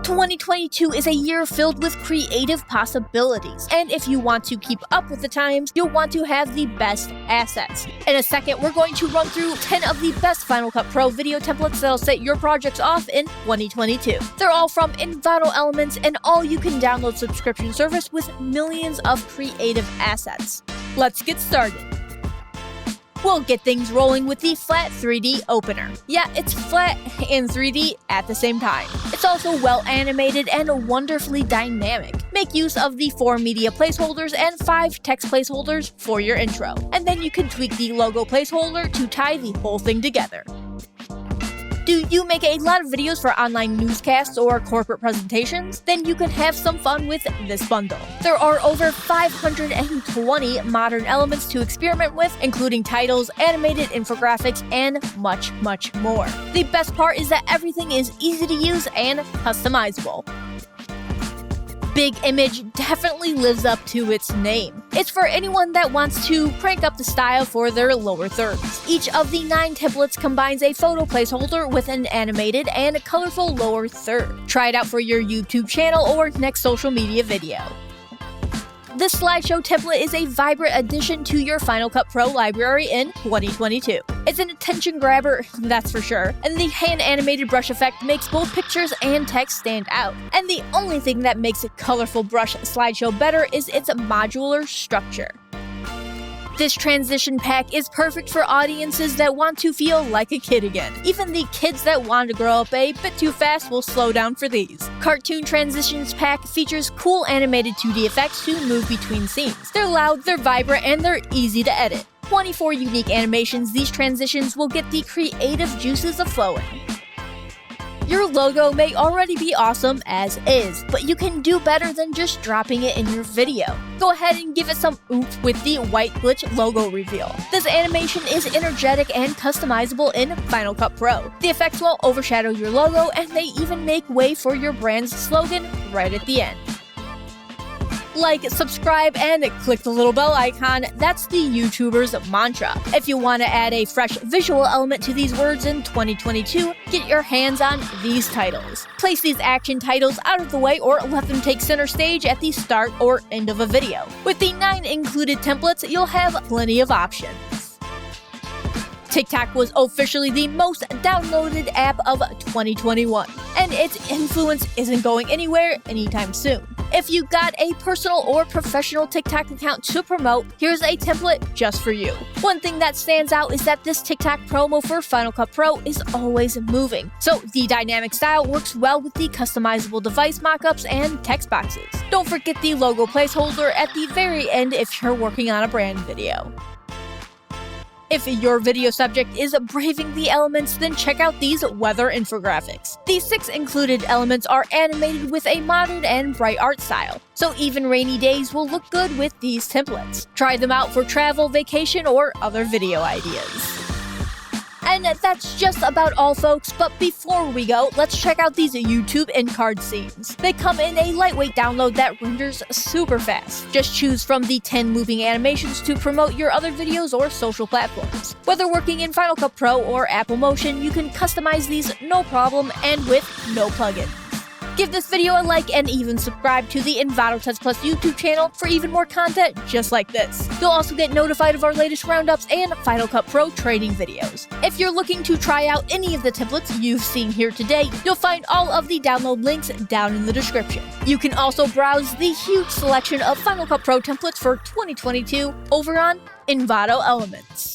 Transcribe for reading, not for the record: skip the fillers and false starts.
2022 is a year filled with creative possibilities, and if you want to keep up with the times, you'll want to have the best assets. In a second, we're going to run through 10 of the best Final Cut Pro video templates that'll set your projects off in 2022. They're all from Envato Elements, an all-you-can-download subscription service with millions of creative assets. Let's get started. We'll get things rolling with the Flat 3D Opener. Yeah, it's flat and 3D at the same time. It's also well animated and wonderfully dynamic. Make use of the 4 media placeholders and 5 text placeholders for your intro. And then you can tweak the logo placeholder to tie the whole thing together. Do you make a lot of videos for online newscasts or corporate presentations? Then you can have some fun with this bundle. There are over 520 modern elements to experiment with, including titles, animated infographics, and much, much more. The best part is that everything is easy to use and customizable. Big Image definitely lives up to its name. It's for anyone that wants to crank up the style for their lower thirds. Each of the 9 templates combines a photo placeholder with an animated and colorful lower third. Try it out for your YouTube channel or next social media video. This slideshow template is a vibrant addition to your Final Cut Pro library in 2022. It's an attention grabber, that's for sure, and the hand-animated brush effect makes both pictures and text stand out. And the only thing that makes a colorful brush slideshow better is its modular structure. This transition pack is perfect for audiences that want to feel like a kid again. Even the kids that want to grow up a bit too fast will slow down for these. Cartoon Transitions Pack features cool animated 2D effects to move between scenes. They're loud, they're vibrant, and they're easy to edit. 24 unique animations, these transitions will get the creative juices flowing. Your logo may already be awesome as is, but you can do better than just dropping it in your video. Go ahead and give it some oomph with the White Glitch logo reveal. This animation is energetic and customizable in Final Cut Pro. The effects won't overshadow your logo, and they even make way for your brand's slogan right at the end. Like, subscribe, and click the little bell icon. That's the YouTuber's mantra. If you want to add a fresh visual element to these words in 2022, get your hands on these titles. Place these action titles out of the way or let them take center stage at the start or end of a video. With the 9 included templates, you'll have plenty of options. TikTok was officially the most downloaded app of 2021, and its influence isn't going anywhere anytime soon. If you got a personal or professional TikTok account to promote, here's a template just for you. One thing that stands out is that this TikTok promo for Final Cut Pro is always moving, so the dynamic style works well with the customizable device mockups and text boxes. Don't forget the logo placeholder at the very end if you're working on a brand video. If your video subject is braving the elements, then check out these weather infographics. These 6 included elements are animated with a modern and bright art style, so even rainy days will look good with these templates. Try them out for travel, vacation, or other video ideas. And that's just about all, folks, but before we go, let's check out these YouTube in-card scenes. They come in a lightweight download that renders super fast. Just choose from the 10 moving animations to promote your other videos or social platforms. Whether working in Final Cut Pro or Apple Motion, you can customize these no problem and with no plugins. Give this video a like and even subscribe to the Envato Tuts Plus YouTube channel for even more content just like this. You'll also get notified of our latest roundups and Final Cut Pro training videos. If you're looking to try out any of the templates you've seen here today, you'll find all of the download links down in the description. You can also browse the huge selection of Final Cut Pro templates for 2022 over on Envato Elements.